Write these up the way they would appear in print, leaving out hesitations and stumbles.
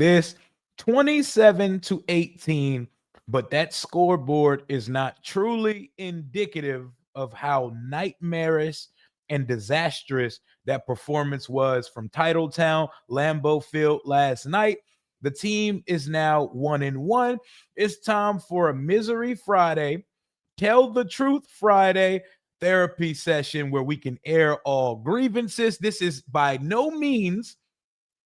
this 27-18, but that scoreboard is not truly indicative of how nightmarish and disastrous that performance was from Titletown, Lambeau Field last night. The team is now 1-1. It's time for a Misery Friday, Tell the Truth Friday therapy session where we can air all grievances. This is by no means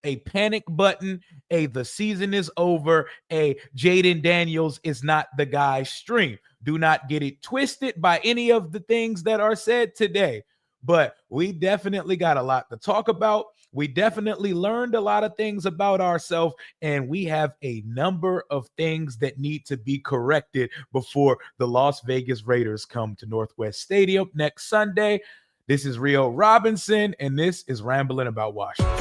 a panic button, the season is over, Jaden Daniels is not the guy stream. Do not get it twisted by any of the things that are said today. But we definitely got a lot to talk about. We definitely learned a lot of things about ourselves, and we have a number of things that need to be corrected before the Las Vegas Raiders come to Northwest Stadium next Sunday. This is Rio Robinson, and this is Rambling About Washington.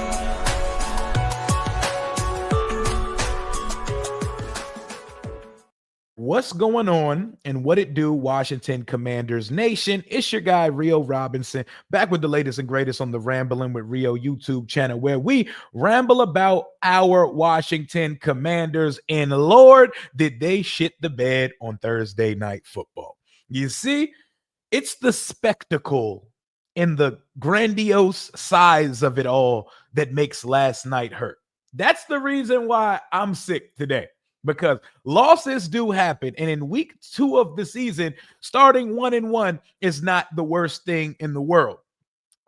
What's going on and what it do, Washington Commanders Nation? It's your guy, Rio Robinson, back with the latest and greatest on the Rambling with Rio YouTube channel, where we ramble about our Washington Commanders. And Lord, did they shit the bed on Thursday Night Football. You see, it's the spectacle and the grandiose size of it all that makes last night hurt. That's the reason why I'm sick today. Because losses do happen. And in week 2 of the season, starting 1-1 is not the worst thing in the world.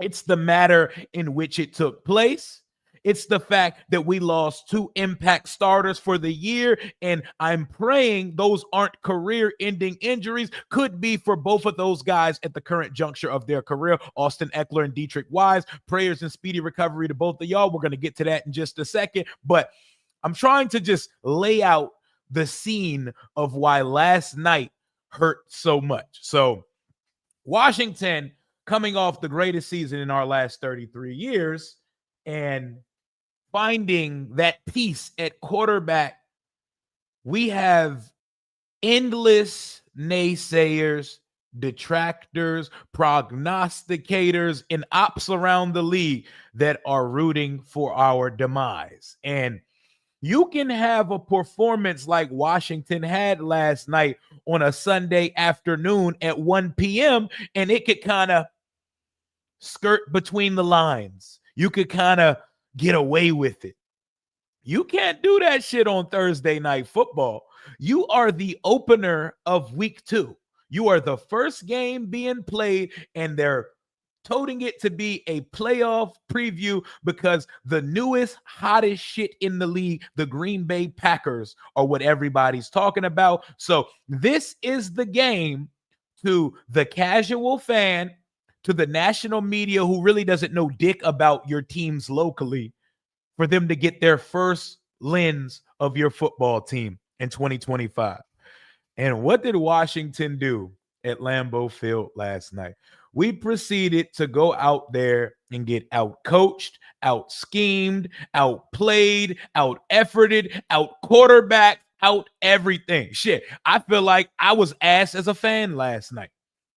It's the matter in which it took place. It's the fact that we lost 2 impact starters for the year. And I'm praying those aren't career-ending injuries. Could be for both of those guys at the current juncture of their career, Austin Eckler and Dietrich Wise. Prayers and speedy recovery to both of y'all. We're going to get to that in just a second. But I'm trying to just lay out the scene of why last night hurt so much. So Washington coming off the greatest season in our last 33 years and finding that piece at quarterback, we have endless naysayers, detractors, prognosticators, and ops around the league that are rooting for our demise. And you can have a performance like Washington had last night on a Sunday afternoon at 1 p.m., and it could kind of skirt between the lines. You could kind of get away with it. You can't do that shit on Thursday Night Football. You are the opener of week 2. You are the first game being played, and they're toting it to be a playoff preview because the newest, hottest shit in the league, the Green Bay Packers, are what everybody's talking about. So this is the game to the casual fan, to the national media who really doesn't know dick about your teams locally, for them to get their first lens of your football team in 2025. And what did Washington do at Lambeau Field last night? We proceeded to go out there and get out-coached, out-schemed, outplayed, out-efforted, out-quarterbacked, out everything. Shit, I feel like I was ass as a fan last night.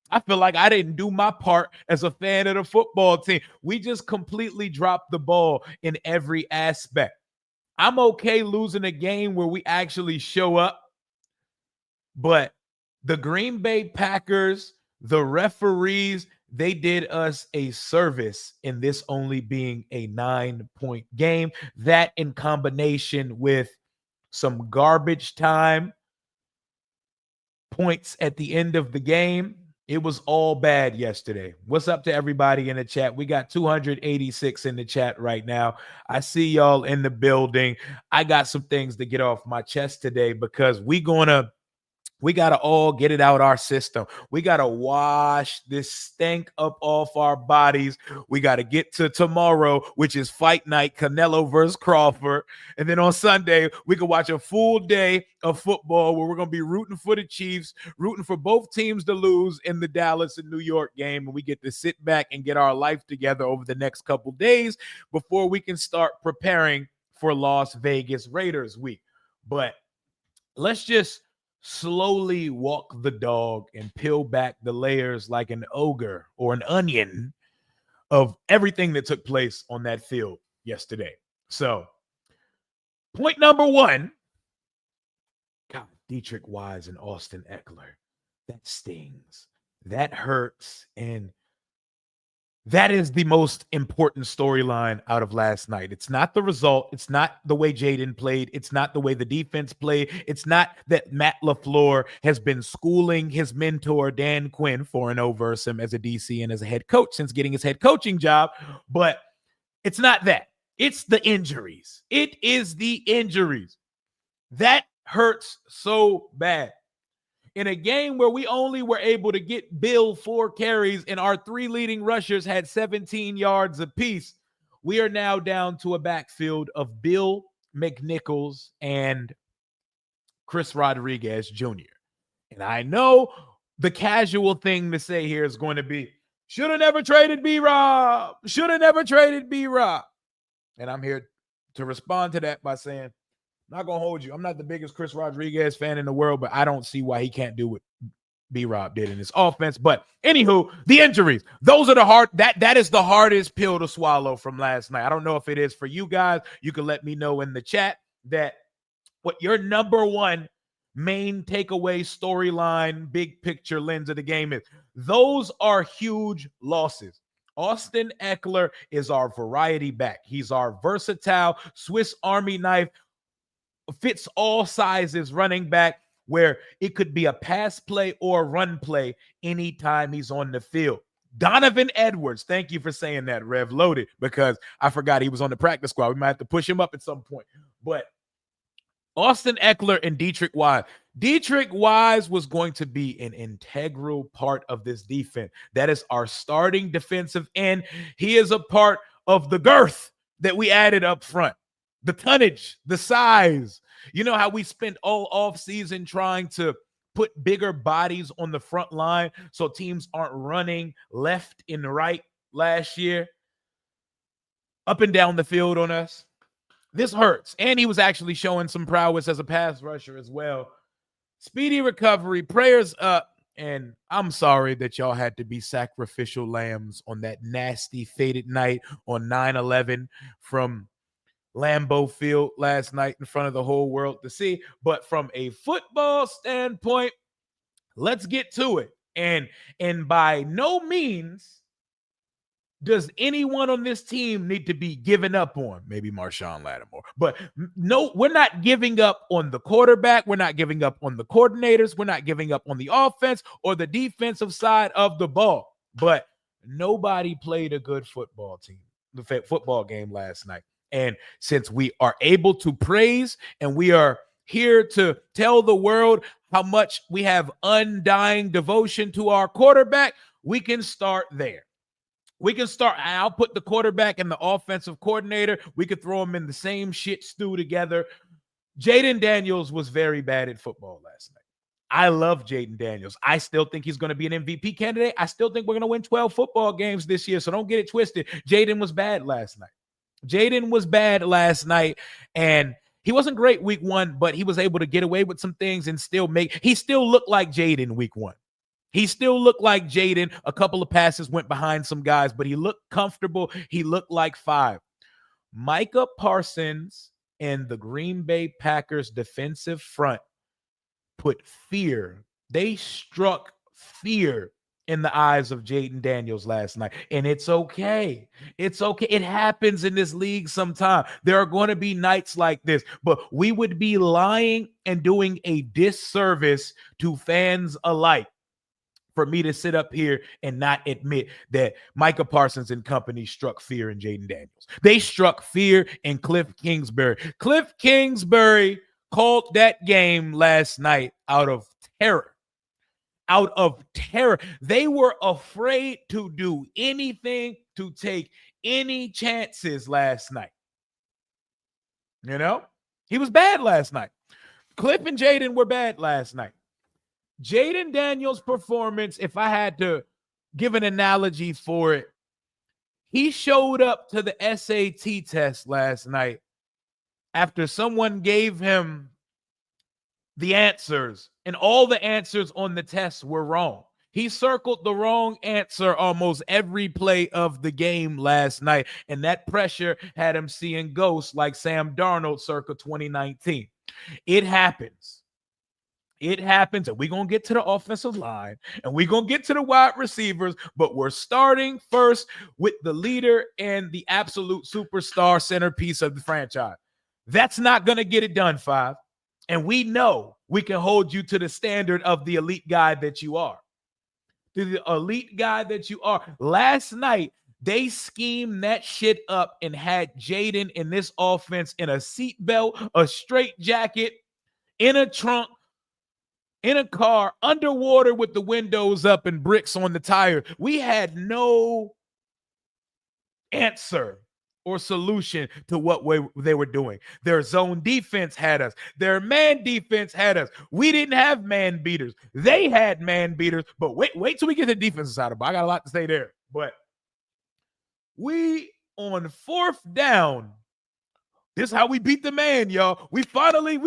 I feel like I didn't do my part as a fan of the football team. We just completely dropped the ball in every aspect. I'm okay losing a game where we actually show up, but the Green Bay Packers, the referees, they did us a service in this only being a 9-point game. That in combination with some garbage time points at the end of the game, it was all bad yesterday. What's up to everybody in the chat? We got 286 in the chat right now. I see y'all in the building. I got some things to get off my chest today because we got to all get it out our system. We got to wash this stank up off our bodies. We got to get to tomorrow, which is fight night, Canelo versus Crawford. And then on Sunday, we can watch a full day of football where we're going to be rooting for the Chiefs, rooting for both teams to lose in the Dallas and New York game. And we get to sit back and get our life together over the next couple days before we can start preparing for Las Vegas Raiders week. But let's just slowly walk the dog and peel back the layers like an ogre or an onion of everything that took place on that field yesterday. So Point number one, God, Dietrich Wise and Austin Eckler. That stings. That hurts. And that is the most important storyline out of last night. It's not the result. It's not the way Jaden played. It's not the way the defense played. It's not that Matt LaFleur has been schooling his mentor, Dan Quinn, 4-0 versus him as a DC and as a head coach since getting his head coaching job. But it's not that. It's the injuries. It is the injuries. That hurts so bad. In a game where we only were able to get Bill 4 carries and our 3 leading rushers had 17 yards apiece, we are now down to a backfield of Bill McNichols and Chris Rodriguez Jr. And I know the casual thing to say here is going to be, should have never traded B-Rob. Should have never traded B-Rob. And I'm here to respond to that by saying, not going to hold you. I'm not the biggest Chris Rodriguez fan in the world, but I don't see why he can't do what B-Rob did in his offense. But anywho, the injuries, those are that is the hardest pill to swallow from last night. I don't know if it is for you guys. You can let me know in the chat that what your number one main takeaway storyline, big picture lens of the game is. Those are huge losses. Austin Eckler is our variety back. He's our versatile Swiss Army knife, fits all sizes running back, where it could be a pass play or a run play anytime he's on the field. Donovan Edwards, thank you for saying that, Rev Loaded, because I forgot he was on the practice squad. We might have to push him up at some point. But Austin Eckler and Dietrich Wise. Dietrich Wise was going to be an integral part of this defense. That is our starting defensive end. He is a part of the girth that we added up front. The tonnage, the size. You know how we spent all offseason trying to put bigger bodies on the front line so teams aren't running left and right last year, up and down the field on us? This hurts. And he was actually showing some prowess as a pass rusher as well. Speedy recovery, prayers up. And I'm sorry that y'all had to be sacrificial lambs on that nasty faded night on 9/11 from Lambeau Field last night in front of the whole world to see. But from a football standpoint, let's get to it. And by no means does anyone on this team need to be given up on. Maybe Marshawn Lattimore. But no, we're not giving up on the quarterback. We're not giving up on the coordinators. We're not giving up on the offense or the defensive side of the ball. But nobody played a good football game last night. And since we are able to praise and we are here to tell the world how much we have undying devotion to our quarterback, we can start there. We can start. I'll put the quarterback and the offensive coordinator. We could throw them in the same shit stew together. Jaden Daniels was very bad at football last night. I love Jaden Daniels. I still think he's going to be an MVP candidate. I still think we're going to win 12 football games this year, so don't get it twisted. Jaden was bad last night. And he wasn't great week one, but he was able to get away with some things and he still looked like Jaden week one. He still looked like Jaden. A couple of passes went behind some guys, but he looked comfortable. He looked like 5. Micah Parsons and the Green Bay Packers defensive front put fear. They struck fear in the eyes of Jaden Daniels last night. And it's okay. It's okay. It happens in this league sometime. There are going to be nights like this, but we would be lying and doing a disservice to fans alike for me to sit up here and not admit that Micah Parsons and company struck fear in Jaden Daniels. They struck fear in Cliff Kingsbury. Cliff Kingsbury called that game last night out of terror. They were afraid to do anything, to take any chances last night. You know, he was bad last night. Cliff and Jaden were bad last night. Jaden Daniels' performance, if I had to give an analogy for it, he showed up to the SAT test last night after someone gave him the answers, and all the answers on the test were wrong. He circled the wrong answer almost every play of the game last night, and that pressure had him seeing ghosts like Sam Darnold circa 2019. It happens. It happens, and we're going to get to the offensive line, and we're going to get to the wide receivers, but we're starting first with the leader and the absolute superstar centerpiece of the franchise. That's not going to get it done, Five. And we know we can hold you to the standard of the elite guy that you are. To the elite guy that you are. Last night, they schemed that shit up and had Jaden in this offense in a seatbelt, a straight jacket, in a trunk, in a car, underwater with the windows up and bricks on the tire. We had no answer or solution to what they were doing. Their zone defense had us. Their man defense had us. We didn't have man beaters. They had man beaters, but wait till we get the defensive side of it. I got a lot to say there. But we, on fourth down, this is how we beat the man, y'all. We finally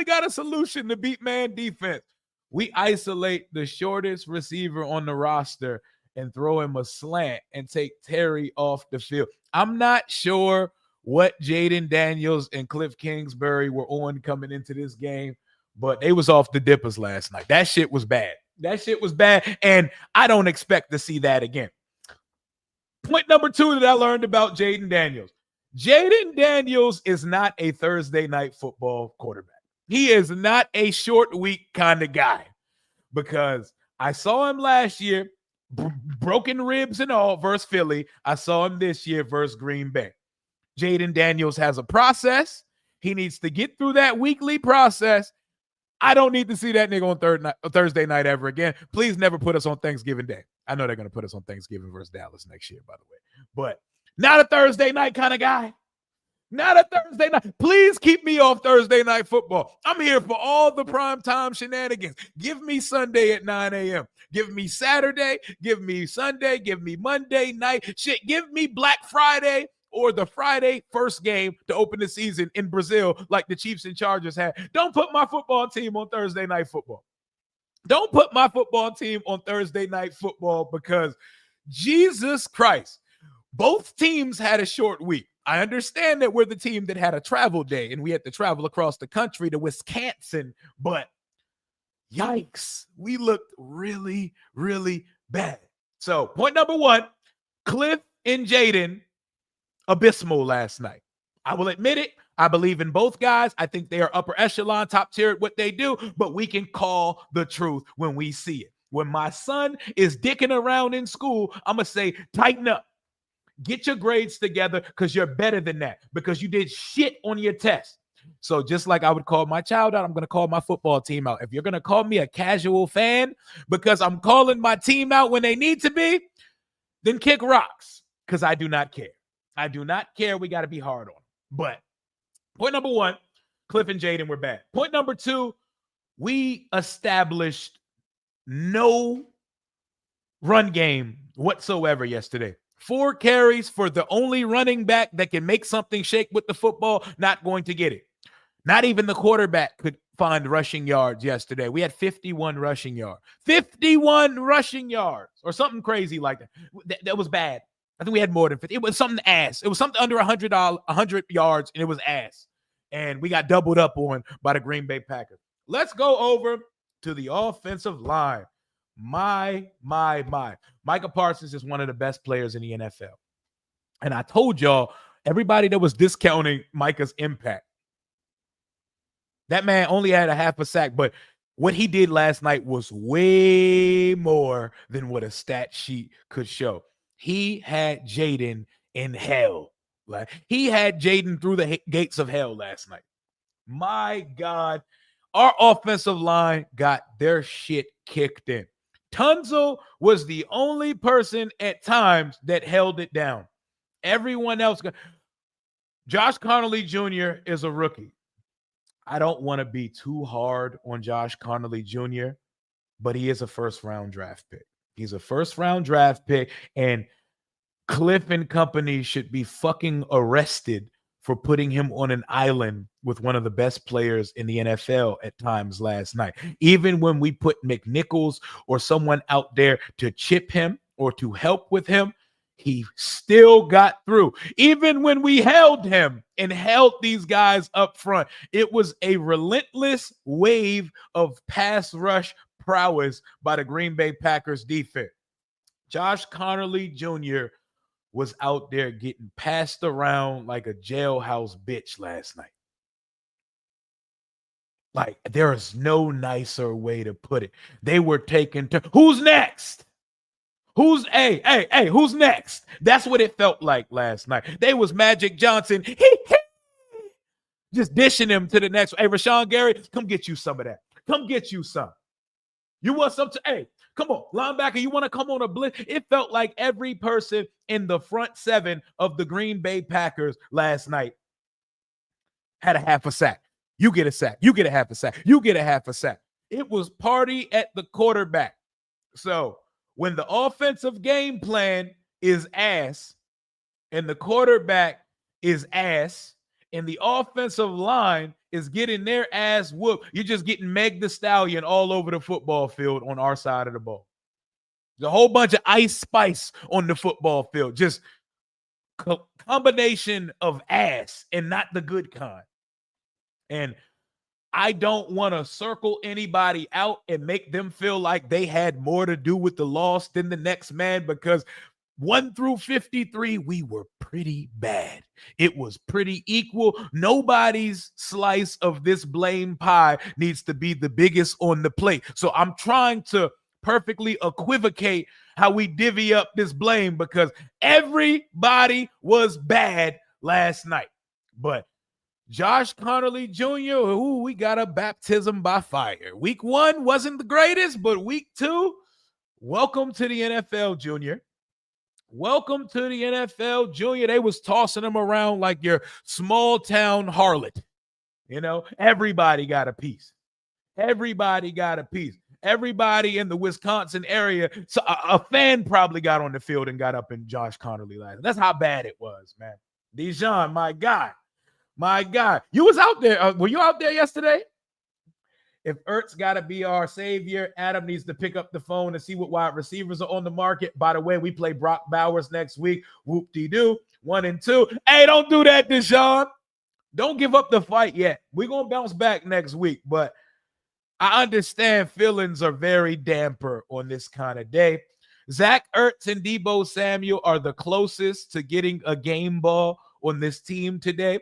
got a solution to beat man defense. We isolate the shortest receiver on the roster and throw him a slant and take Terry off the field. I'm not sure what Jaden Daniels and Cliff Kingsbury were on coming into this game, but they was off the dippers last night. That shit was bad. And I don't expect to see that again. Point number 2 that I learned about Jaden Daniels. Jaden Daniels is not a Thursday night football quarterback. He is not a short week kind of guy, because I saw him last year, broken ribs and all, versus Philly. I saw him this year versus Green Bay. Jaden Daniels has a process. He needs to get through that weekly process. I don't need to see that nigga on Thursday night ever again. Please never put us on Thanksgiving Day. I know they're going to put us on Thanksgiving versus Dallas next year, by the way. But not a Thursday night kind of guy. Not a Thursday night. Please keep me off Thursday night football. I'm here for all the primetime shenanigans. Give me Sunday at 9 a.m. Give me Saturday. Give me Sunday. Give me Monday night. Shit, give me Black Friday or the Friday first game to open the season in Brazil like the Chiefs and Chargers had. Don't put my football team on Thursday night football. Don't put my football team on Thursday night football, because Jesus Christ, both teams had a short week. I understand that we're the team that had a travel day and we had to travel across the country to Wisconsin, but yikes, we looked really, really bad. So point number 1, Cliff and Jaden, abysmal last night. I will admit it. I believe in both guys. I think they are upper echelon, top tier at what they do, but we can call the truth when we see it. When my son is dicking around in school, I'm going to say, tighten up. Get your grades together, because you're better than that, because you did shit on your test. So just like I would call my child out, I'm going to call my football team out. If you're going to call me a casual fan because I'm calling my team out when they need to be, then kick rocks, because I do not care. I do not care. We got to be hard on them. But point number 1, Cliff and Jaden were bad. Point number 2, we established no run game whatsoever yesterday. 4 carries for the only running back that can make something shake with the football, not going to get it. Not even the quarterback could find rushing yards yesterday. We had 51 rushing yards. 51 rushing yards or something crazy like that. That was bad. I think we had more than 50. It was something ass. It was something under 100 yards, and it was ass. And we got doubled up on by the Green Bay Packers. Let's go over to the offensive line. My. Micah Parsons is one of the best players in the NFL. And I told y'all, everybody that was discounting Micah's impact, that man only had a half a sack, but what he did last night was way more than what a stat sheet could show. He had Jaden in hell. Like, he had Jaden through the gates of hell last night. My God, our offensive line got their shit kicked in. Tunzel was the only person at times that held it down. Everyone else. Josh Connolly Jr. is a rookie. I don't want to be too hard on Josh Connolly Jr., but he is a first-round draft pick. He's a first-round draft pick, and Cliff and company should be fucking arrested for putting him on an island with one of the best players in the NFL at times last night. Even when we put McNichols or someone out there to chip him or to help with him, he still got through. Even when we held him and held these guys up front, it was a relentless wave of pass rush prowess by the Green Bay Packers defense. Josh Connerly Jr. was out there getting passed around like a jailhouse bitch last night. Like, there is no nicer way to put it. They were taking who's next? Who's who's next? That's what it felt like last night. They was Magic Johnson just dishing him to the next. Hey, Rashawn Gary, come get you some of that. Come get you some. You want some? Hey, come on, linebacker, you want to come on a blitz? It felt like every person in the front seven of the Green Bay Packers last night had a half a sack. You get a sack. You get a half a sack. You get a half a sack. It was party at the quarterback. So when the offensive game plan is ass and the quarterback is ass and the offensive line is getting their ass whooped, you're just getting Meg the Stallion all over the football field on our side of the ball. There's a whole bunch of Ice Spice on the football field. Just combination of ass and not the good kind. And I don't want to circle anybody out and make them feel like they had more to do with the loss than the next man, because 1 through 53, we were pretty bad. It was pretty equal. Nobody's slice of this blame pie needs to be the biggest on the plate. So I'm trying to perfectly equivocate how we divvy up this blame, because everybody was bad last night. But Josh Connerly Jr., we got a baptism by fire. Week 1 wasn't the greatest, but week 2, welcome to the NFL, Junior. Welcome to the NFL, Junior. They was tossing him around like your small town harlot. You know, everybody got a piece. Everybody got a piece. Everybody in the Wisconsin area, so a fan probably got on the field and got up in Josh Connerly last night. That's how bad it was, man. Dijon, my God. My God. You was out there. Were you out there yesterday? If Ertz got to be our savior, Adam needs to pick up the phone and see what wide receivers are on the market. By the way, we play Brock Bowers next week. Whoop-de-doo. 1 and 2. Hey, don't do that, Deshaun. Don't give up the fight yet. We're going to bounce back next week, but I understand feelings are very damper on this kind of day. Zach Ertz and Deebo Samuel are the closest to getting a game ball on this team today.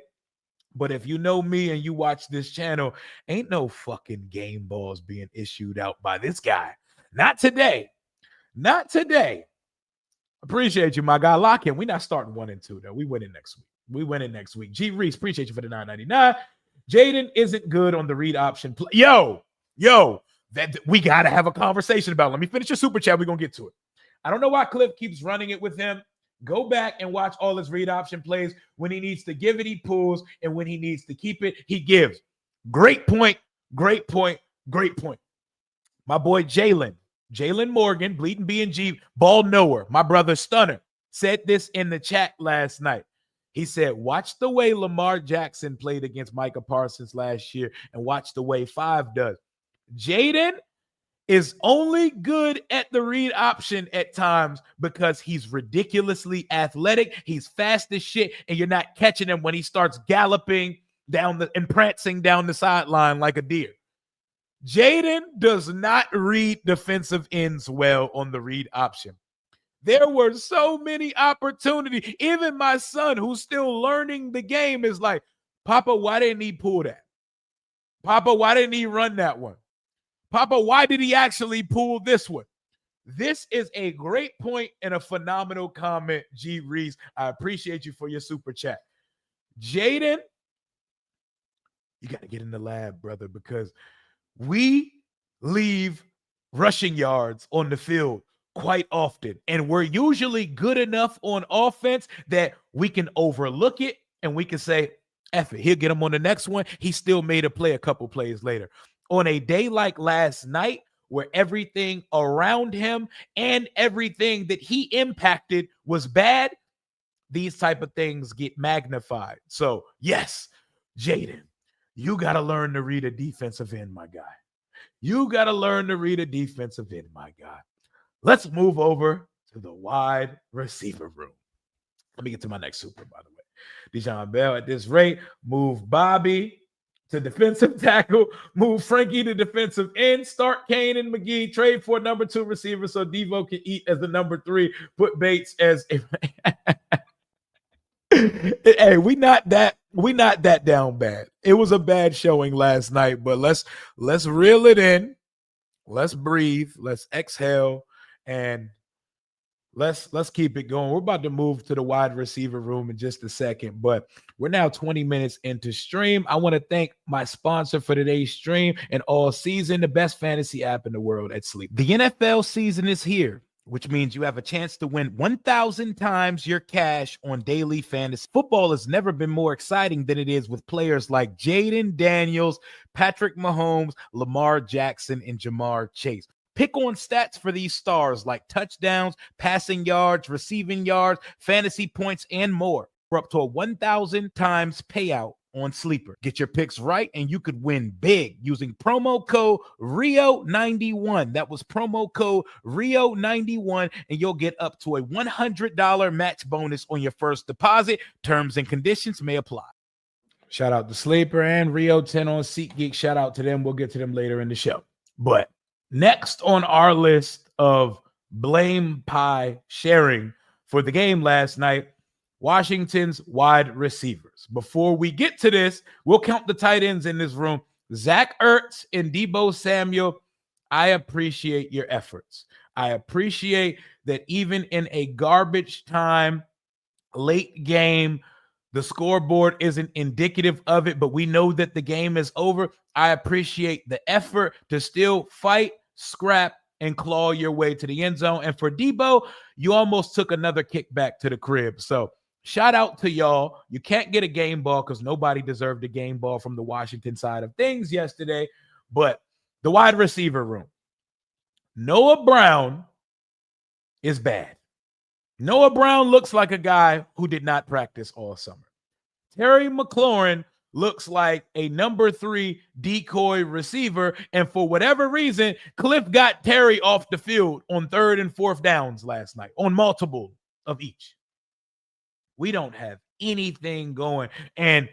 But if you know me and you watch this channel, ain't no fucking game balls being issued out by this guy. Not today. Not today. Appreciate you, my guy. Lock in. We're not starting 1 and 2, though. We win it next week. We win it next week. G. Reese, appreciate you for the $9.99. Jaden isn't good on the read option play. Yo, that we got to have a conversation about it. Let me finish your super chat. We're going to get to it. I don't know why Cliff keeps running it with him. Go back and watch all his read option plays. When he needs to give it, he pulls. And when he needs to keep it, he gives. Great point. Great point. Great point. My boy Jalen Morgan, Bleeding B&G, ball knower, my brother Stunner, said this in the chat last night. He said, watch the way Lamar Jackson played against Micah Parsons last year and watch the way 5 does. Jaden is only good at the read option at times because he's ridiculously athletic. He's fast as shit, and you're not catching him when he starts galloping down and prancing down the sideline like a deer. Jaden does not read defensive ends well on the read option. There were so many opportunities. Even my son, who's still learning the game, is like, Papa, why didn't he pull that? Papa, why didn't he run that one? Papa, why did he actually pull this one? This is a great point and a phenomenal comment, G. Reese. I appreciate you for your super chat. Jaden, you got to get in the lab, brother, because we leave rushing yards on the field quite often, and we're usually good enough on offense that we can overlook it and we can say, F it, he'll get him on the next one. He still made a play a couple plays later. On a day like last night, where everything around him and everything that he impacted was bad, these type of things get magnified. So yes, Jaden, you got to learn to read a defensive end, my guy. You got to learn to read a defensive end, my guy. Let's move over to the wide receiver room. Let me get to my next super, by the way. Deshaun Bell at this rate, move Bobby to defensive tackle, move Frankie to defensive end, start Kane and McGee, trade for number 2 receiver so Devo can eat as the number 3, put Bates as hey, we not that down bad. It was a bad showing last night, but let's reel it in. Let's breathe, let's exhale, and let's keep it going. We're about to move to the wide receiver room in just a second, but we're now 20 minutes into stream. I want to thank my sponsor for today's stream and all season, the best fantasy app in the world at Sleep. The NFL season is here, which means you have a chance to win 1,000 times your cash on daily fantasy. Football has never been more exciting than it is with players like Jaden Daniels, Patrick Mahomes, Lamar Jackson, and Jamar Chase. Pick on stats for these stars like touchdowns, passing yards, receiving yards, fantasy points, and more. For up to a 1,000 times payout on Sleeper. Get your picks right and you could win big using promo code RIO91. That was promo code RIO91 and you'll get up to a $100 match bonus on your first deposit. Terms and conditions may apply. Shout out to Sleeper and Rio10 on SeatGeek. Shout out to them. We'll get to them later in the show. But next on our list of blame pie sharing for the game last night, Washington's wide receivers. Before we get to this, we'll count the tight ends in this room. Zach Ertz and Deebo Samuel, I appreciate your efforts. I appreciate that even in a garbage time, late game, the scoreboard isn't indicative of it, but we know that the game is over. I appreciate the effort to still fight, scrap, and claw your way to the end zone. And for Deebo, you almost took another kick back to the crib. So shout out to y'all. You can't get a game ball because nobody deserved a game ball from the Washington side of things yesterday. But the wide receiver room, Noah Brown is bad. Noah Brown looks like a guy who did not practice all summer. Terry McLaurin looks like a number 3 decoy receiver. And for whatever reason, Cliff got Terry off the field on 3rd and 4th downs last night, on multiple of each. We don't have anything going. And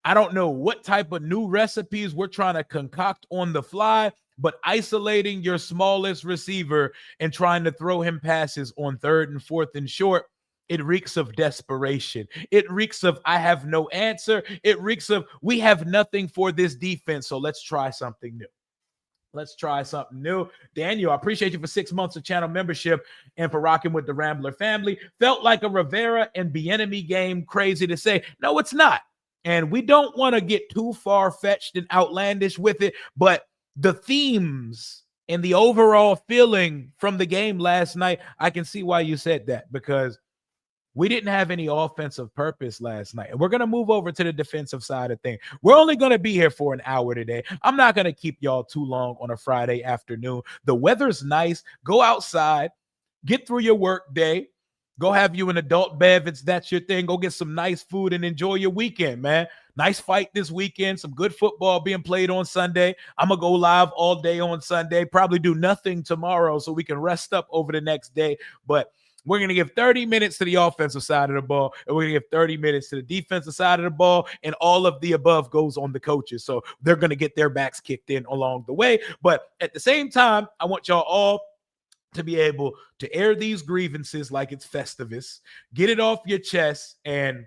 I don't know what type of new recipes we're trying to concoct on the fly, but isolating your smallest receiver and trying to throw him passes on 3rd and 4th and short, it reeks of desperation. It reeks of I have no answer. It reeks of we have nothing for this defense, so let's try something new. Let's try something new. Daniel, I appreciate you for 6 months of channel membership and for rocking with the Rambler family. Felt like a Rivera and Bieniemy game. Crazy to say. No, it's not. And we don't want to get too far-fetched and outlandish with it, but the themes and the overall feeling from the game last night, I can see why you said that, because we didn't have any offensive purpose last night. And we're going to move over to the defensive side of things. We're only going to be here for an hour today. I'm not going to keep y'all too long on a Friday afternoon. The weather's nice. Go outside, get through your work day. Go have you an adult bev if that's your thing. Go get some nice food and enjoy your weekend, man. Nice fight this weekend. Some good football being played on Sunday. I'm going to go live all day on Sunday. Probably do nothing tomorrow so we can rest up over the next day. But we're going to give 30 minutes to the offensive side of the ball, and we're going to give 30 minutes to the defensive side of the ball, and all of the above goes on the coaches. So they're going to get their backs kicked in along the way. But at the same time, I want y'all all to be able to air these grievances like it's Festivus, get it off your chest, and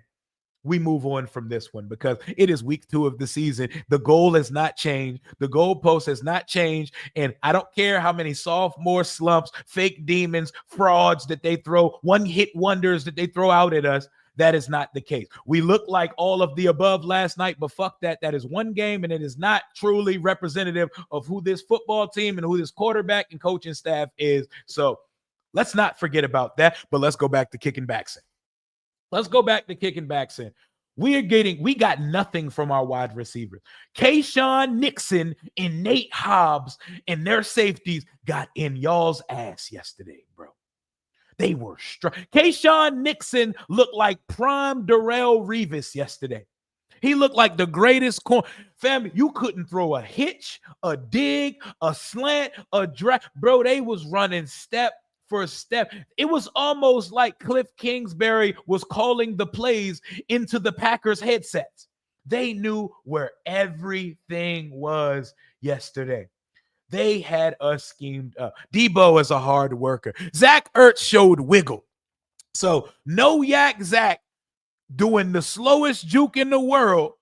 we move on from this one because it is week 2 of the season. The goal has not changed. The goalpost has not changed. And I don't care how many sophomore slumps, fake demons, frauds that they throw, one-hit wonders that they throw out at us. That is not the case. We look like all of the above last night, but fuck that. That is one game, and it is not truly representative of who this football team and who this quarterback and coaching staff is. So let's not forget about that, but let's go back to kicking backs in. Let's go back to kicking backs in. We got nothing from our wide receivers. Kayshawn Nixon and Nate Hobbs and their safeties got in y'all's ass yesterday, bro. They were strong. Kayshawn Nixon looked like prime Darrelle Revis yesterday. He looked like the greatest corner. Family, you couldn't throw a hitch, a dig, a slant, a drag. Bro, they was running step for step. It was almost like Cliff Kingsbury was calling the plays into the Packers headsets. They knew where everything was yesterday. They had us schemed up. Debo is a hard worker. Zach Ertz showed wiggle. So no yak Zach doing the slowest juke in the world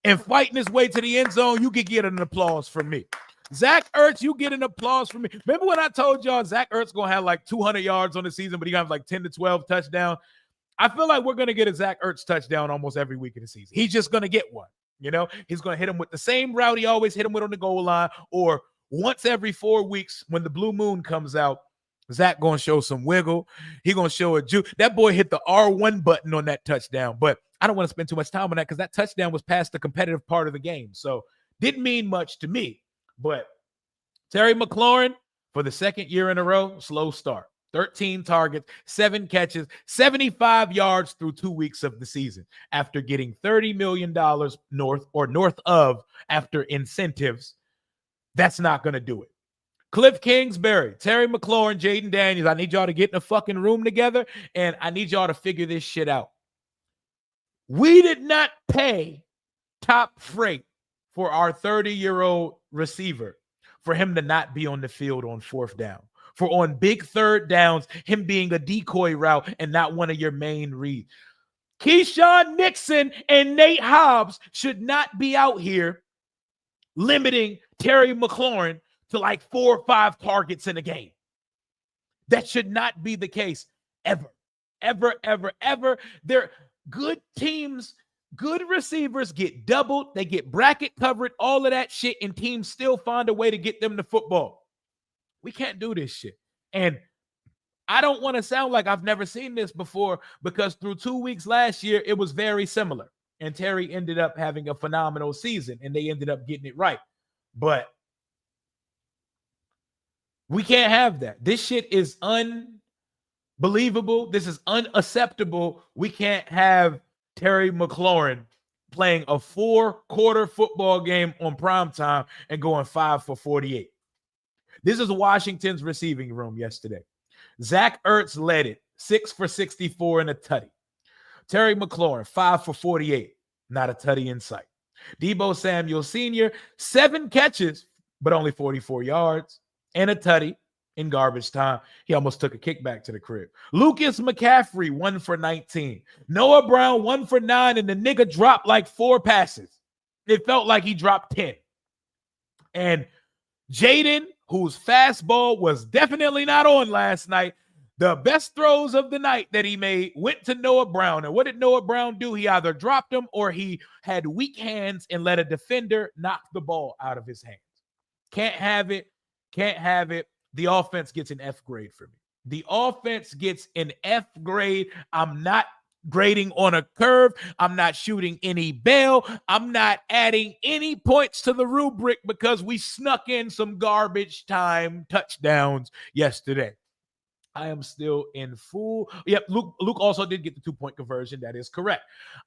and fighting his way to the end zone, you could get an applause from me. Zach Ertz, you get an applause from me. Remember when I told y'all Zach Ertz going to have like 200 yards on the season, but he got like 10 to 12 touchdowns? I feel like we're going to get a Zach Ertz touchdown almost every week of the season. He's just going to get one. You know, he's going to hit him with the same route he always hit him with on the goal line, or once every 4 weeks when the blue moon comes out, Zach going to show some wiggle. He going to show a juke. That boy hit the R1 button on that touchdown, but I don't want to spend too much time on that because that touchdown was past the competitive part of the game. So didn't mean much to me. But Terry McLaurin, for the second year in a row, slow start. 13 targets, 7 catches, 75 yards through 2 weeks of the season after getting $30 million north of after incentives. That's not going to do it. Cliff Kingsbury, Terry McLaurin, Jaden Daniels, I need y'all to get in a fucking room together, and I need y'all to figure this shit out. We did not pay top freight for our 30-year-old receiver for him to not be on the field on 4th down. For on big 3rd downs, him being a decoy route and not one of your main reads. Keyshawn Nixon and Nate Hobbs should not be out here limiting Terry McLaurin to like 4 or 5 targets in a game. That should not be the case ever, ever, ever, ever. They're good teams, good receivers get doubled, they get bracket covered, all of that shit, and teams still find a way to get them the football. We can't do this shit. And I don't want to sound like I've never seen this before, because through 2 weeks last year, it was very similar. And Terry ended up having a phenomenal season, and they ended up getting it right. But we can't have that. This shit is unbelievable. This is unacceptable. We can't have Terry McLaurin playing a 4-quarter football game on primetime and going 5 for 48. This is Washington's receiving room yesterday. Zach Ertz led it, 6 for 64 and a tutty. Terry McLaurin, 5 for 48, not a tutty in sight. Debo Samuel Sr., 7 catches, but only 44 yards and a tutty in garbage time. He almost took a kickback to the crib. Lucas McCaffrey, 1 for 19. Noah Brown, 1 for 9, and the nigga dropped like 4 passes. It felt like he dropped 10. And Jaden, whose fastball was definitely not on last night, the best throws of the night that he made went to Noah Brown. And what did Noah Brown do? He either dropped him or he had weak hands and let a defender knock the ball out of his hands. Can't have it. Can't have it. The offense gets an F grade for me. The offense gets an F grade. I'm not grading on a curve. I'm not shooting any bail. I'm not adding any points to the rubric because we snuck in some garbage time touchdowns yesterday. I am still in full. Yep, Luke also did get the 2-point conversion. That is correct.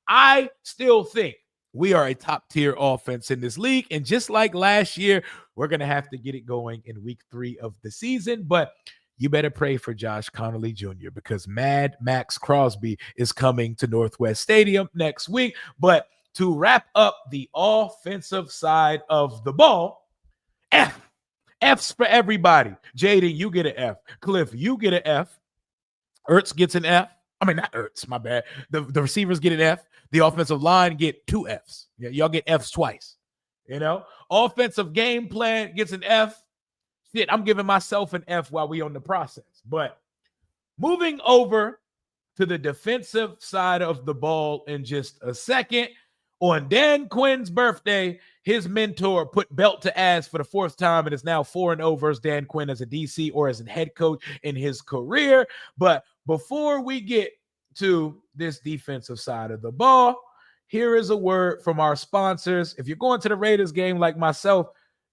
I still think we are a top-tier offense in this league. And just like last year, we're going to have to get it going in week 3 of the season. But you better pray for Josh Connolly Jr. because Mad Max Crosby is coming to Northwest Stadium next week. But to wrap up the offensive side of the ball, F's for everybody. Jaden, you get an F. Cliff, you get an F. Ertz gets an F. I mean, not Ertz, my bad. The receivers get an F. The offensive line get 2 Fs. Yeah, y'all get Fs twice. You know? Offensive game plan gets an F. Shit, I'm giving myself an F while we on the process. But moving over to the defensive side of the ball in just a second. On Dan Quinn's birthday, his mentor put belt to ass for the 4th time and is now 4-0 versus Dan Quinn as a DC or as a head coach in his career. But before we get to this defensive side of the ball, here is a word from our sponsors. If you're going to the Raiders game like myself,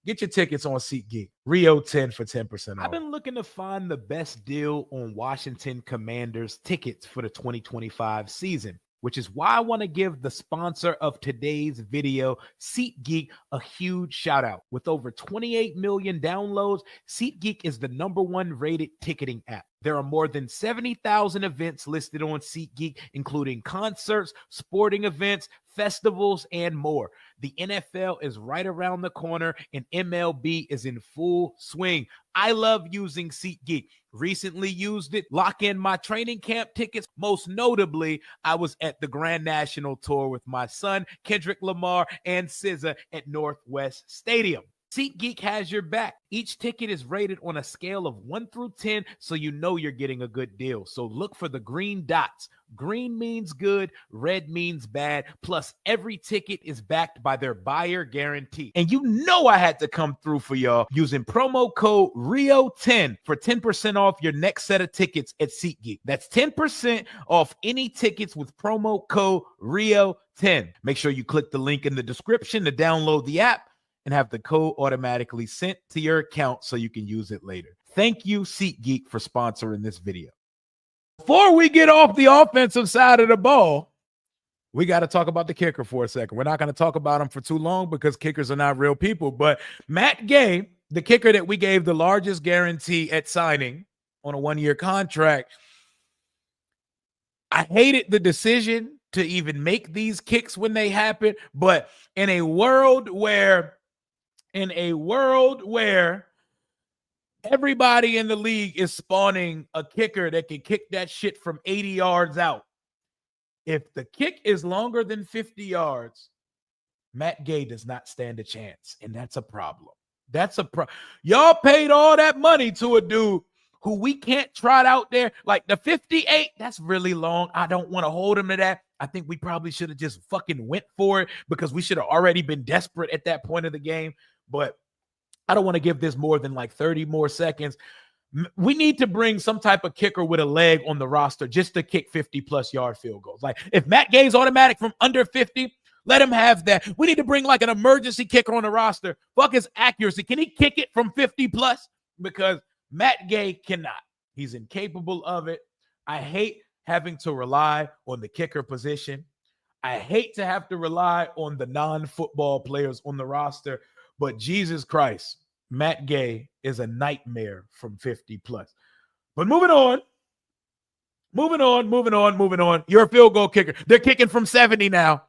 Get your tickets on SeatGeek. Rio 10 for 10% off. I've been looking to find the best deal on Washington Commanders tickets for the 2025 season, which is why I want to give the sponsor of today's video, SeatGeek, a huge shout out. With over 28 million downloads, SeatGeek is the #1 rated ticketing app. There are more than 70,000 events listed on SeatGeek, including concerts, sporting events, festivals, and more. The NFL is right around the corner and MLB is in full swing. I love using SeatGeek. Recently used it, lock in my training camp tickets. Most notably, I was at the Grand National Tour with my son, Kendrick Lamar, and SZA at Northwest Stadium. SeatGeek has your back. Each ticket is rated on a scale of 1 through 10, so you know you're getting a good deal. So look for the green dots. Green means good, red means bad. Plus, every ticket is backed by their buyer guarantee. And you know I had to come through for y'all using promo code RIO10 for 10% off your next set of tickets at SeatGeek. That's 10% off any tickets with promo code RIO10. Make sure you click the link in the description to download the app and have the code automatically sent to your account so you can use it later. Thank you, SeatGeek, for sponsoring this video. Before we get off the offensive side of the ball, we got to talk about the kicker for a second. We're not going to talk about him for too long because kickers are not real people. But Matt Gay, the kicker that we gave the largest guarantee at signing on a 1-year contract, I hated the decision to even make these kicks when they happen. But in a world where everybody in the league is spawning a kicker that can kick that shit from 80 yards out, if the kick is longer than 50 yards, Matt Gay does not stand a chance, and that's a problem. Y'all paid all that money to a dude who we can't trot out there. Like the 58, that's really long. I don't want to hold him to that. I think we probably should have just fucking went for it because we should have already been desperate at that point of the game. But I don't want to give this more than like 30 more seconds. We need to bring some type of kicker with a leg on the roster just to kick 50-plus yard field goals. Like if Matt Gay's automatic from under 50, let him have that. We need to bring like an emergency kicker on the roster. Fuck his accuracy. Can he kick it from 50-plus? Because Matt Gay cannot. He's incapable of it. I hate having to rely on the kicker position. I hate to have to rely on the non-football players on the roster. But Jesus Christ, Matt Gay is a nightmare from 50-plus. But moving on. You're a field goal kicker. They're kicking from 70 now.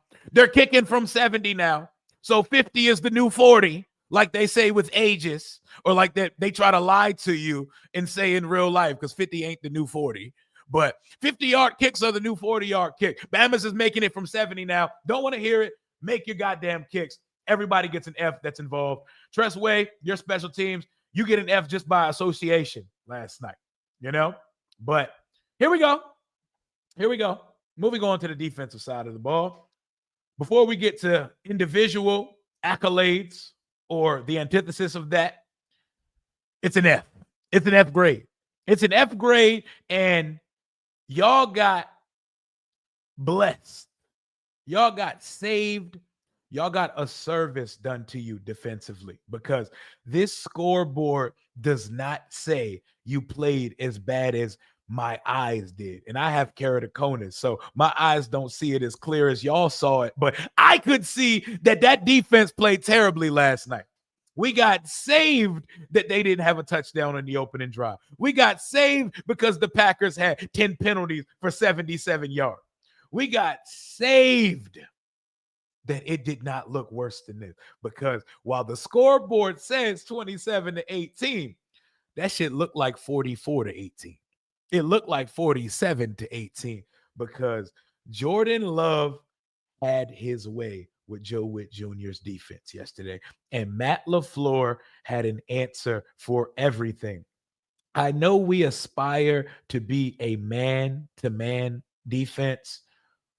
So 50 is the new 40, like they say with ages, or like that they try to lie to you and say in real life, because 50 ain't the new 40. But 50-yard kicks are the new 40-yard kick. Bama's is making it from 70 now. Don't want to hear it. Make your goddamn kicks. Everybody gets an F that's involved. Tressway, your special teams, you get an F just by association last night, you know? But here we go. Moving on to the defensive side of the ball. Before we get to individual accolades or the antithesis of that, it's an F. It's an F grade. And y'all got blessed. Y'all got saved. Y'all got a service done to you defensively, because this scoreboard does not say you played as bad as my eyes did. And I have keratoconus, so my eyes don't see it as clear as y'all saw it. But I could see that defense played terribly last night. We got saved that they didn't have a touchdown on the opening drive. We got saved because the Packers had 10 penalties for 77 yards. We got saved that it did not look worse than this, because while the scoreboard says 27-18, that shit looked like 44-18. It looked like 47-18 because Jordan Love had his way with Joe Witt Jr.'s defense yesterday, and Matt LaFleur had an answer for everything. I know we aspire to be a man-to-man defense.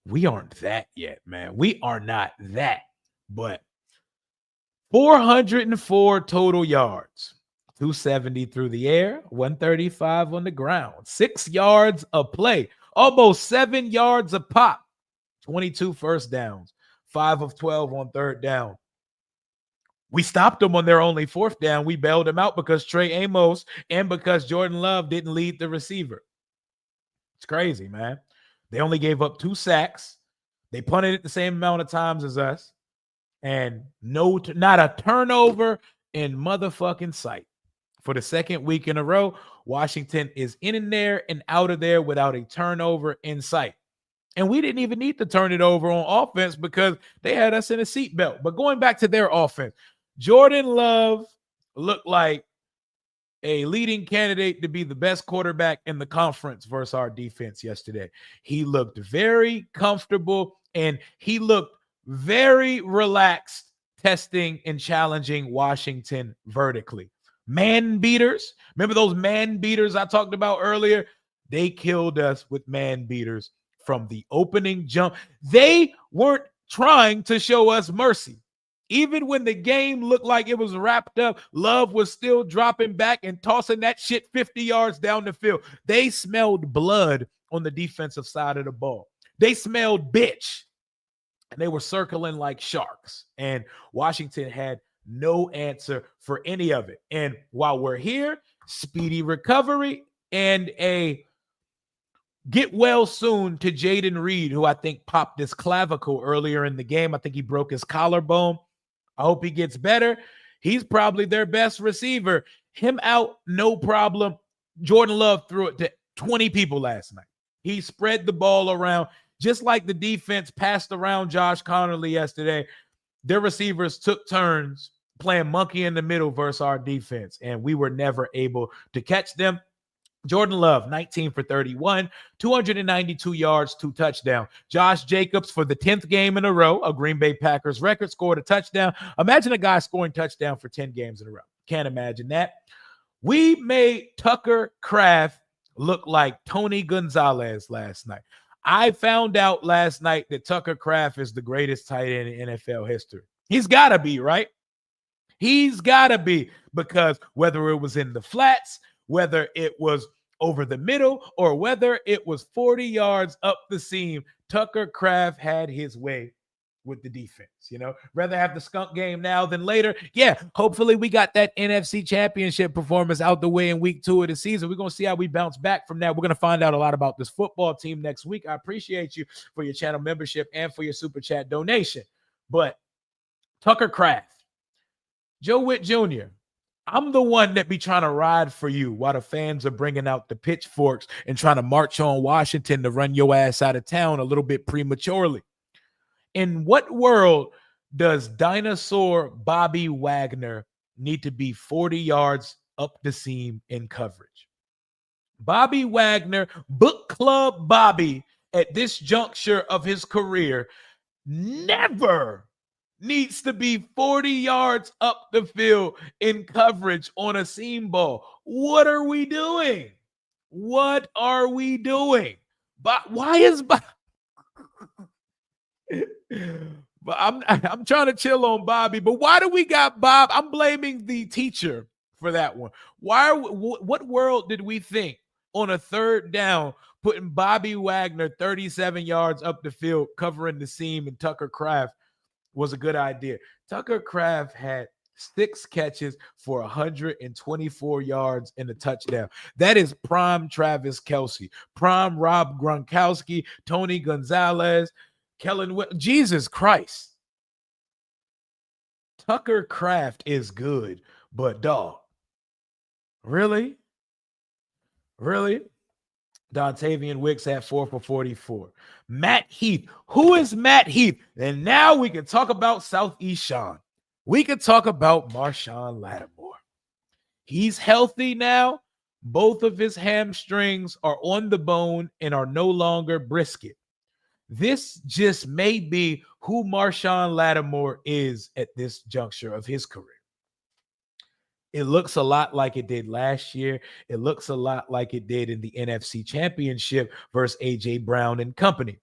We aren't that yet, man. We are not that. But 404 total yards, 270 through the air, 135 on the ground, 6 yards a play, almost 7 yards a pop, 22 first downs, 5 of 12 on third down. We stopped them on their only fourth down. We bailed them out because Trey Amos and because Jordan Love didn't lead the receiver. It's crazy, man. They only gave up 2 sacks. They punted it the same amount of times as us. And not a turnover in motherfucking sight. For the second week in a row, Washington is in there and out of there without a turnover in sight. And we didn't even need to turn it over on offense because they had us in a seatbelt. But going back to their offense, Jordan Love looked like a leading candidate to be the best quarterback in the conference versus our defense yesterday. He looked very comfortable and he looked very relaxed testing and challenging Washington vertically. Man beaters. Remember those man beaters I talked about earlier? They killed us with man beaters from the opening jump. They weren't trying to show us mercy. Even when the game looked like it was wrapped up, Love was still dropping back and tossing that shit 50 yards down the field. They smelled blood on the defensive side of the ball. They smelled bitch. And they were circling like sharks. And Washington had no answer for any of it. And while we're here, speedy recovery and a get well soon to Jaden Reed, who I think popped his clavicle earlier in the game. I think he broke his collarbone. I hope he gets better. He's probably their best receiver. Him out, no problem. Jordan Love threw it to 20 people last night. He spread the ball around, just like the defense passed around Josh Connerly yesterday. Their receivers took turns playing monkey in the middle versus our defense, and we were never able to catch them. Jordan Love, 19 for 31, 292 yards, 2 touchdowns. Josh Jacobs, for the 10th game in a row, a Green Bay Packers record, scored a touchdown. Imagine a guy scoring touchdown for 10 games in a row. Can't imagine that. We made Tucker Kraft look like Tony Gonzalez last night. I found out last night that Tucker Kraft is the greatest tight end in NFL history. He's got to be, right? He's got to be, because whether it was in the flats, whether it was over the middle, or whether it was 40 yards up the seam, Tucker Kraft had his way with the defense. Rather have the skunk game now than later. Yeah, hopefully we got that NFC Championship performance out the way in week 2 of the season. We're going to see how we bounce back from that. We're going to find out a lot about this football team next week. I appreciate you for your channel membership and for your super chat donation. But Tucker Kraft, Joe Witt Jr., I'm the one that be trying to ride for you while the fans are bringing out the pitchforks and trying to march on Washington to run your ass out of town a little bit prematurely. In what world does dinosaur Bobby Wagner need to be 40 yards up the seam in coverage? Bobby Wagner, book club Bobby, at this juncture of his career, never needs to be 40 yards up the field in coverage on a seam ball. What are we doing? What are we doing? But why is But I'm trying to chill on Bobby, but why do we got Bob? I'm blaming the teacher for that one. What world did we think on a third down putting Bobby Wagner 37 yards up the field covering the seam and Tucker Kraft was a good idea? Tucker Kraft had 6 catches for 124 yards and a touchdown. That is prime Travis Kelce, prime Rob Gronkowski, Tony Gonzalez, Kellen. Jesus Christ. Tucker Kraft is good, but dog, really? Dontavian Wicks had 4 for 44. Matt Heath. Who is Matt Heath? And now we can talk about Southeast Sean. We can talk about Marshon Lattimore. He's healthy now. Both of his hamstrings are on the bone and are no longer brisket. This just may be who Marshon Lattimore is at this juncture of his career. It looks a lot like it did last year. It looks a lot like it did in the NFC Championship versus A.J. Brown and company.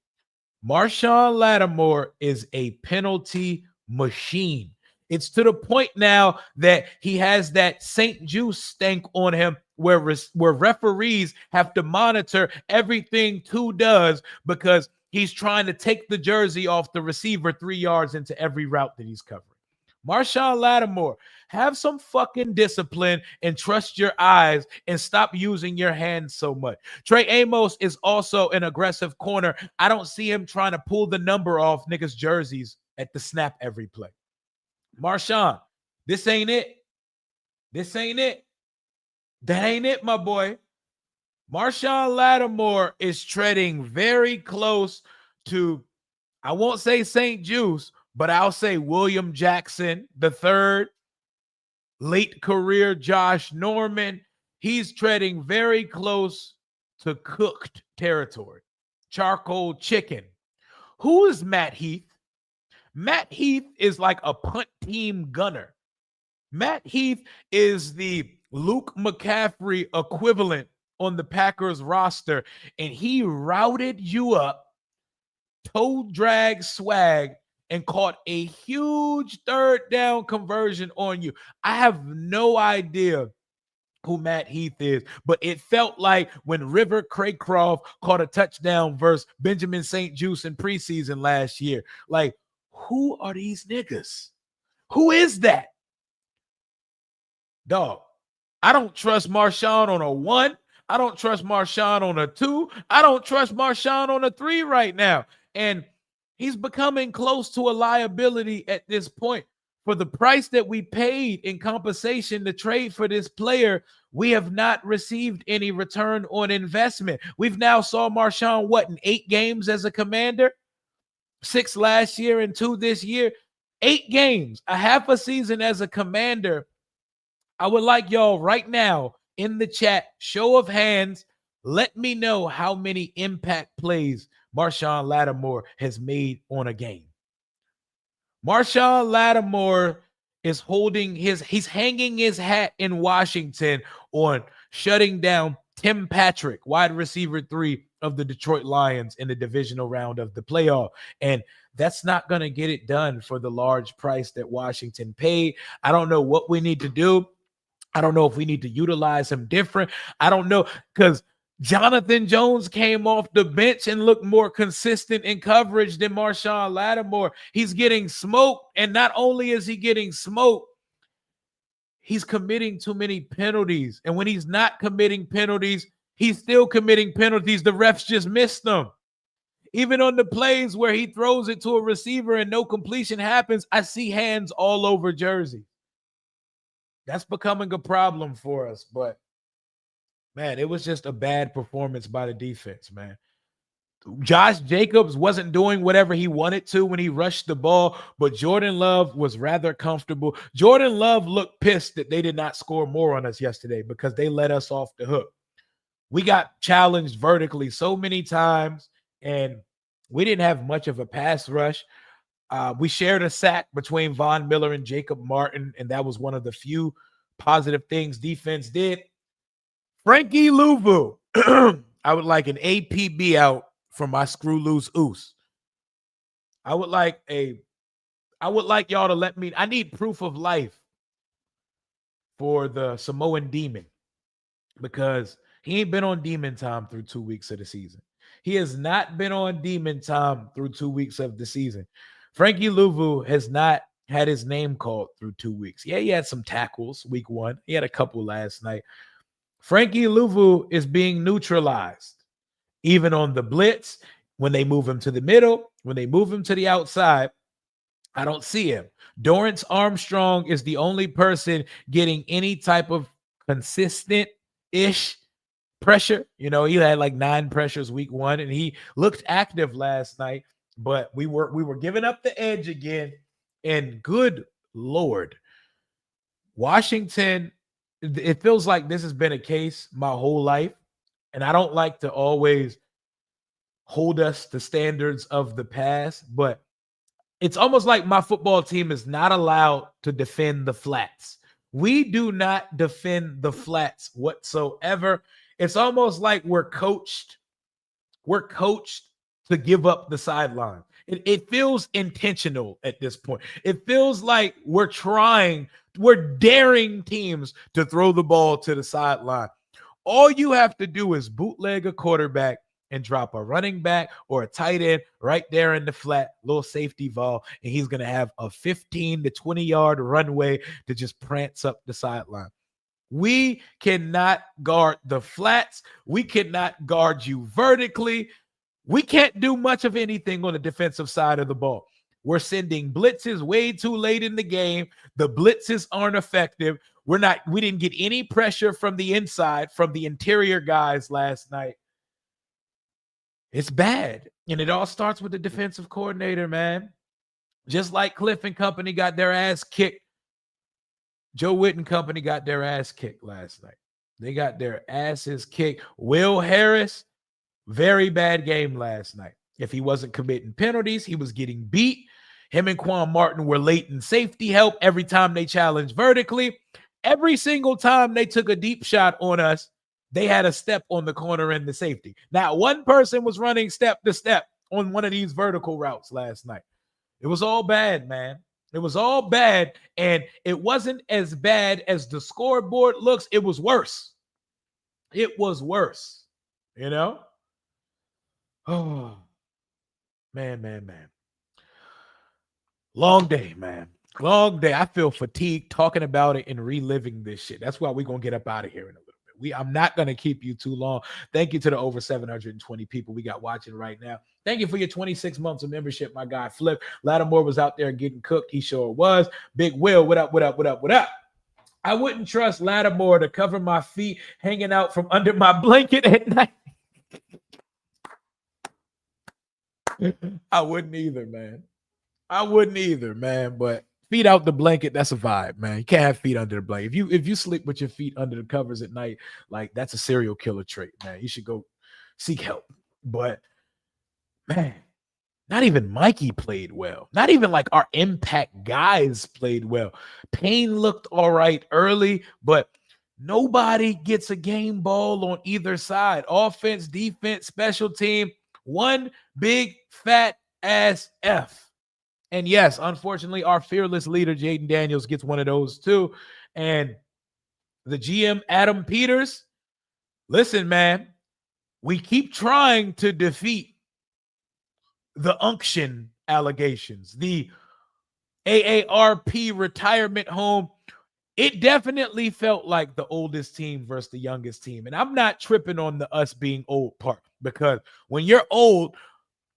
Marshon Lattimore is a penalty machine. It's to the point now that he has that St. Juice stank on him where referees have to monitor everything Two does because he's trying to take the jersey off the receiver 3 yards into every route that he's covering. Marshawn Lattimore, have some fucking discipline and trust your eyes and stop using your hands so much. Trey Amos is also an aggressive corner. I don't see him trying to pull the number off niggas' jerseys at the snap every play. Marshawn, this ain't it. This ain't it. That ain't it, my boy. Marshawn Lattimore is treading very close to, I won't say St. Juice, but I'll say William Jackson the third, late career Josh Norman. He's treading very close to cooked territory, charcoal chicken. Who is Matt Heath? Matt Heath is like a punt team gunner. Matt Heath is the Luke McCaffrey equivalent on the Packers roster, and he routed you up, toe drag swag, and caught a huge third down conversion on you. I have no idea who Matt Heath is, but it felt like when River Craycroft caught a touchdown versus Benjamin St. Juice in preseason last year. Like, who are these niggas? Who is that? Dog, I don't trust Marshawn on a 1. I don't trust Marshawn on a 2. I don't trust Marshawn on a 3 right now. And he's becoming close to a liability at this point. For the price that we paid in compensation to trade for this player, we have not received any return on investment. We've now saw Marshawn, in 8 games as a Commander? 6 last year and 2 this year. 8 games, a half a season as a Commander. I would like y'all right now in the chat, show of hands, let me know how many impact plays Marshawn Lattimore has made on a game. Marshawn Lattimore is he's hanging his hat in Washington on shutting down Tim Patrick, wide receiver 3 of the Detroit Lions in the divisional round of the playoff. And that's not going to get it done for the large price that Washington paid. I don't know what we need to do. I don't know if we need to utilize him different. I don't know, because Jonathan Jones came off the bench and looked more consistent in coverage than Marshawn Lattimore. He's getting smoked, and not only is he getting smoked, he's committing too many penalties. And when he's not committing penalties, he's still committing penalties. The refs just missed them. Even on the plays where he throws it to a receiver and no completion happens, I see hands all over jersey. That's becoming a problem for us. But, man, it was just a bad performance by the defense, man. Josh Jacobs wasn't doing whatever he wanted to when he rushed the ball, but Jordan Love was rather comfortable. Jordan Love looked pissed that they did not score more on us yesterday because they let us off the hook. We got challenged vertically so many times, and we didn't have much of a pass rush. We shared a sack between Von Miller and Jacob Martin, and that was one of the few positive things defense did. Frankie Louvu, I would like an APB out for my screw loose oos. I would like y'all to let me, I need proof of life for the Samoan Demon, because he ain't been on demon time through 2 weeks of the season. He has not been on demon time through 2 weeks of the season. Frankie Louvu has not had his name called through 2 weeks. Yeah, he had some tackles week 1. He had a couple last night. Frankie Louvu is being neutralized. Even on the blitz, when they move him to the middle, when they move him to the outside, I don't see him. Dorrance Armstrong is the only person getting any type of consistent-ish pressure. You know, he had like 9 pressures week 1, and he looked active last night. But we were giving up the edge again, and good Lord, Washington, it feels like this has been a case my whole life, and I don't like to always hold us to standards of the past, but it's almost like my football team is not allowed to defend the flats. We do not defend the flats whatsoever. It's almost like we're coached to give up the sideline. It feels intentional at this point. It feels like we're daring teams to throw the ball to the sideline. All you have to do is bootleg a quarterback and drop a running back or a tight end right there in the flat, little safety ball, and he's going to have a 15 to 20-yard runway to just prance up the sideline. We cannot guard the flats. We cannot guard you vertically. We can't do much of anything on the defensive side of the ball. We're sending blitzes way too late in the game. The blitzes aren't effective. We didn't get any pressure from the inside, from the interior guys last night. It's bad. And it all starts with the defensive coordinator, man. Just like Cliff and company got their ass kicked, Joe Witt and company got their ass kicked last night. They got their asses kicked. Will Harris, very bad game last night. If he wasn't committing penalties, he was getting beat. Him and Quan Martin were late in safety help every time they challenged vertically. Every single time they took a deep shot on us, they had a step on the corner and the safety. Now, one person was running step to step on one of these vertical routes last night. It was all bad, man. It was all bad, and it wasn't as bad as the scoreboard looks. It was worse. It was worse, you know? Oh, man. Long day, man. Long day. I feel fatigued talking about it and reliving this shit. That's why we're going to get up out of here in a little bit. I'm not going to keep you too long. Thank you to the over 720 people we got watching right now. Thank you for your 26 months of membership, my guy Flip. Lattimore was out there getting cooked. He sure was. Big Will, what up? I wouldn't trust Lattimore to cover my feet hanging out from under my blanket at night. I wouldn't either, man. But feet out the blanket, that's a vibe, man. You can't have feet under the blanket. If you sleep with your feet under the covers at night, like that's a serial killer trait, man. You should go seek help. But man, not even Mikey played well. Not even like our impact guys played well. Payne looked all right early, but nobody gets a game ball on either side. Offense, defense, special team, one big fat ass F. And yes, unfortunately, our fearless leader, Jaden Daniels, gets one of those too. And the GM, Adam Peters, listen, man, we keep trying to defeat the unction allegations, the AARP retirement home. It definitely felt like the oldest team versus the youngest team. And I'm not tripping on the us being old part, because when you're old,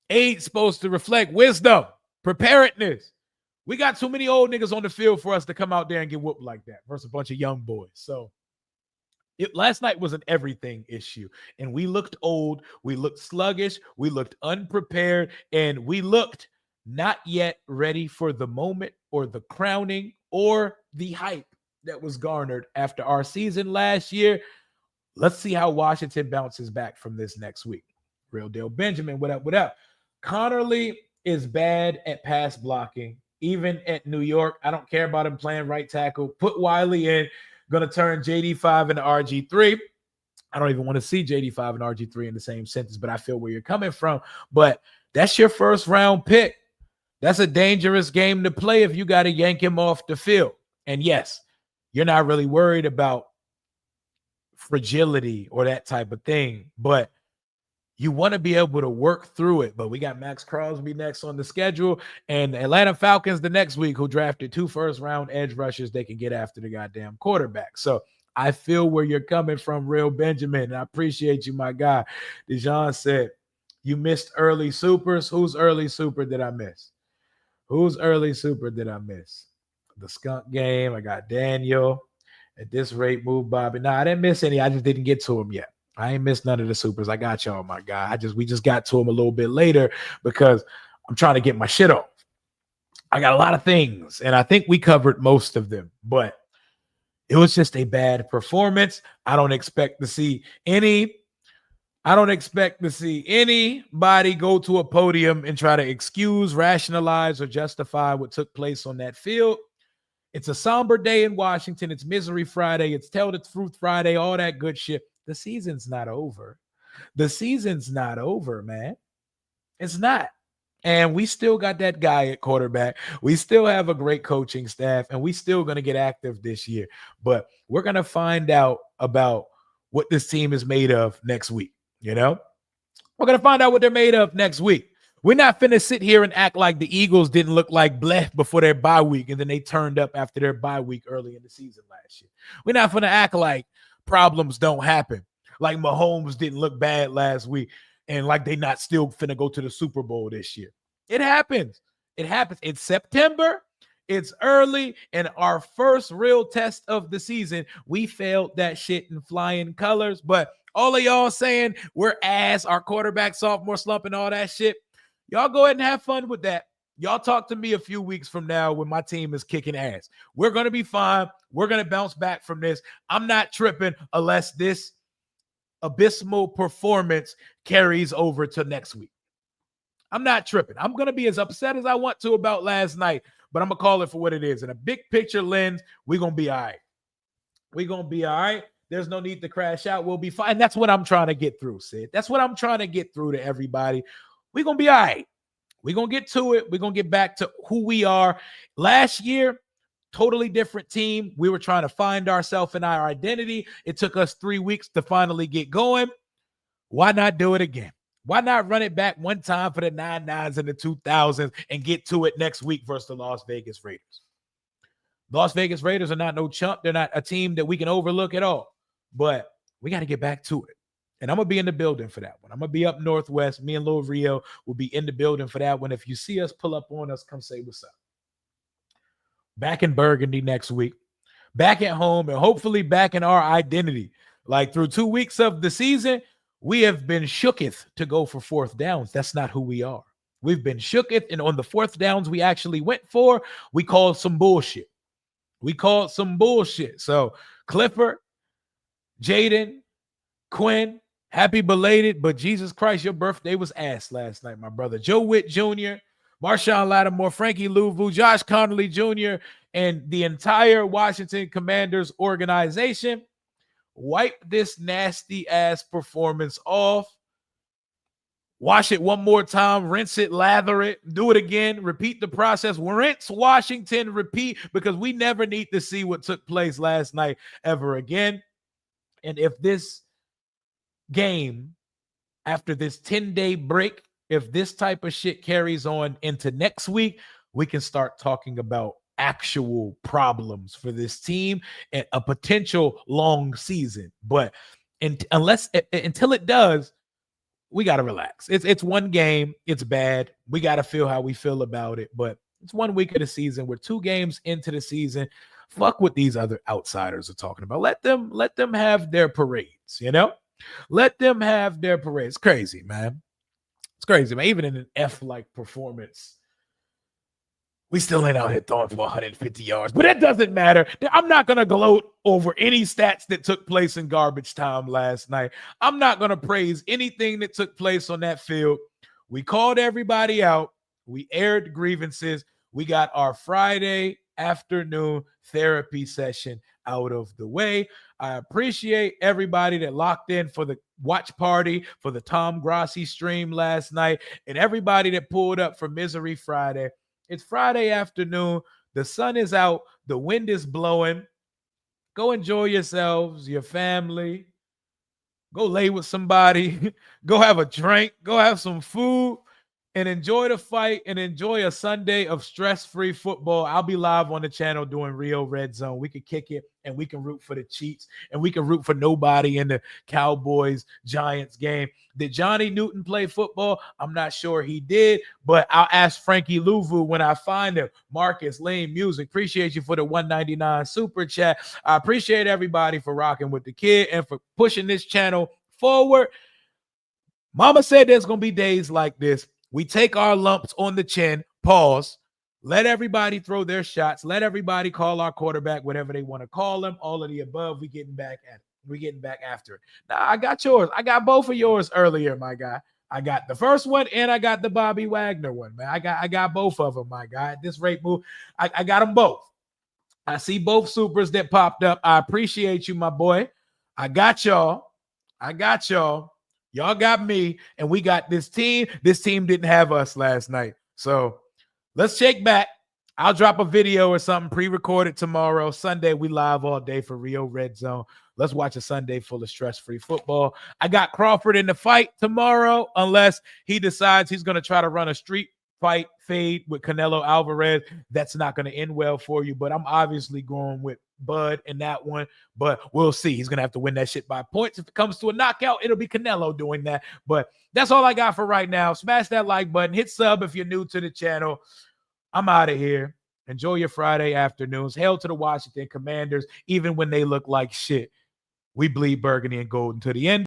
age's supposed to reflect wisdom, preparedness. We got too many old niggas on the field for us to come out there and get whooped like that versus a bunch of young boys. So last night was an everything issue, and we looked old, we looked sluggish, we looked unprepared, and we looked not yet ready for the moment or the crowning or the hype that was garnered after our season last year. Let's see how Washington bounces back from this next week. Real deal Benjamin, what up? Connerly is bad at pass blocking, even at New York. I don't care about him playing right tackle. Put Wiley in. Going to turn JD5 into RG3. I don't even want to see JD5 and RG3 in the same sentence, but I feel where you're coming from. But that's your first round pick. That's a dangerous game to play if you got to yank him off the field. And yes, you're not really worried about fragility or that type of thing, but you want to be able to work through it. But we got Max Crosby next on the schedule, and the Atlanta Falcons the next week, who drafted 2 first-round edge rushers they can get after the goddamn quarterback. So I feel where you're coming from, Real Benjamin, and I appreciate you, my guy. Dijon said, you missed early supers. Whose early super did I miss? The skunk game. I got Daniel. At this rate, move Bobby. No, I didn't miss any. I just didn't get to him yet. I ain't missed none of the supers. I got y'all, my guy. We just got to him a little bit later because I'm trying to get my shit off. I got a lot of things, and I think we covered most of them, but it was just a bad performance. I don't expect to see anybody go to a podium and try to excuse, rationalize, or justify what took place on that field. It's a somber day in Washington. It's Misery Friday. It's Tell the Truth Friday, all that good shit. The season's not over. Man. It's not. And we still got that guy at quarterback. We still have a great coaching staff, and we still going to get active this year. But we're going to find out about what this team is made of next week, you know? We're going to find out what they're made of next week. We're not finna sit here and act like the Eagles didn't look like bleh before their bye week and then they turned up after their bye week early in the season last year. We're not finna act like problems don't happen. Like Mahomes didn't look bad last week and like they not still finna go to the Super Bowl this year. It happens. It happens. It's September. It's early, and our first real test of the season, we failed that shit in flying colors. But all of y'all saying we're ass, our quarterback sophomore slump and all that shit, y'all go ahead and have fun with that. Y'all talk to me a few weeks from now when my team is kicking ass. We're going to be fine. We're going to bounce back from this. I'm not tripping unless this abysmal performance carries over to next week. I'm not tripping. I'm going to be as upset as I want to about last night, but I'm going to call it for what it is. In a big picture lens, we're going to be all right. We're going to be all right. There's no need to crash out. We'll be fine. That's what I'm trying to get through, Sid. That's what I'm trying to get through to everybody. We're going to be all right. We're going to get to it. We're going to get back to who we are. Last year, totally different team. We were trying to find ourselves and our identity. It took us 3 weeks to finally get going. Why not do it again? Why not run it back one time for the 99s and the 2000s and get to it next week versus the Las Vegas Raiders? Las Vegas Raiders are not no chump. They're not a team that we can overlook at all. But we got to get back to it. And I'm going to be in the building for that one. I'm going to be up Northwest. Me and Lil Rio will be in the building for that one. If you see us pull up on us, come say what's up. Back in Burgundy next week. Back at home and hopefully back in our identity. Like through 2 weeks of the season, we have been shooketh to go for fourth downs. That's not who we are. We've been shooketh, and on the fourth downs we actually went for, we called some bullshit. So Clifford, Jaden, Quinn, happy belated, but Jesus Christ, your birthday was ass last night, my brother. Joe Witt Jr., Marshawn Lattimore, Frankie Louvu, Josh Connolly Jr., and the entire Washington Commanders organization. Wipe this nasty ass performance off. Wash it one more time, rinse it, lather it, do it again, repeat the process. Rinse, Washington, repeat, because we never need to see what took place last night ever again. And if this game, after this 10-day break, if this type of shit carries on into next week, we can start talking about actual problems for this team and a potential long season. But until it does, we got to relax. It's one game. It's bad. We got to feel how we feel about it. But it's 1 week of the season. We're 2 games into the season. Fuck what these other outsiders are talking about. Let them have their parades, you know? Let them have their parades. It's crazy, man. It's crazy, man. Even in an F-like performance, we still ain't out here throwing for 150 yards. But it doesn't matter. I'm not going to gloat over any stats that took place in garbage time last night. I'm not going to praise anything that took place on that field. We called everybody out. We aired grievances. We got our Friday afternoon therapy session out of the way. I appreciate everybody that locked in for the watch party, for the Tom Grossi stream last night, and everybody that pulled up for Misery Friday. It's Friday afternoon. The sun is out. The wind is blowing. Go enjoy yourselves, your family. Go lay with somebody. Go have a drink. Go have some food and enjoy the fight and enjoy a Sunday of stress-free football. I'll be live on the channel doing Rio Red Zone. We can kick it and we can root for the Chiefs and we can root for nobody in the Cowboys-Giants game. Did Johnny Newton play football? I'm not sure he did, but I'll ask Frankie Louvu when I find him. Marcus, Lane Music, appreciate you for the $1.99 super chat. I appreciate everybody for rocking with the kid and for pushing this channel forward. Mama said there's going to be days like this. We take our lumps on the chin, pause, let everybody throw their shots, let everybody call our quarterback whatever they want to call him, all of the above. We getting back at it. We getting back after it. Now, I got yours. I got both of yours earlier, my guy. I got the first one and I got the Bobby Wagner one, man. I got both of them, my guy. At this rate move, I got them both. I see both supers that popped up. I appreciate you, my boy. I got y'all. Y'all got me, and we got this team. This team didn't have us last night. So let's shake back. I'll drop a video or something pre-recorded tomorrow. Sunday, we live all day for Rio Red Zone. Let's watch a Sunday full of stress-free football. I got Crawford in the fight tomorrow, unless he decides he's going to try to run a street fight fade with Canelo Alvarez. That's not going to end well for you, but I'm obviously going with Bud in that one, but we'll see. He's going to have to win that shit by points. If it comes to a knockout, it'll be Canelo doing that, but that's all I got for right now. Smash that like button, hit sub if you're new to the channel. I'm out of here. Enjoy your Friday afternoons. Hail to the Washington Commanders, even when they look like shit. We bleed burgundy and gold until the end.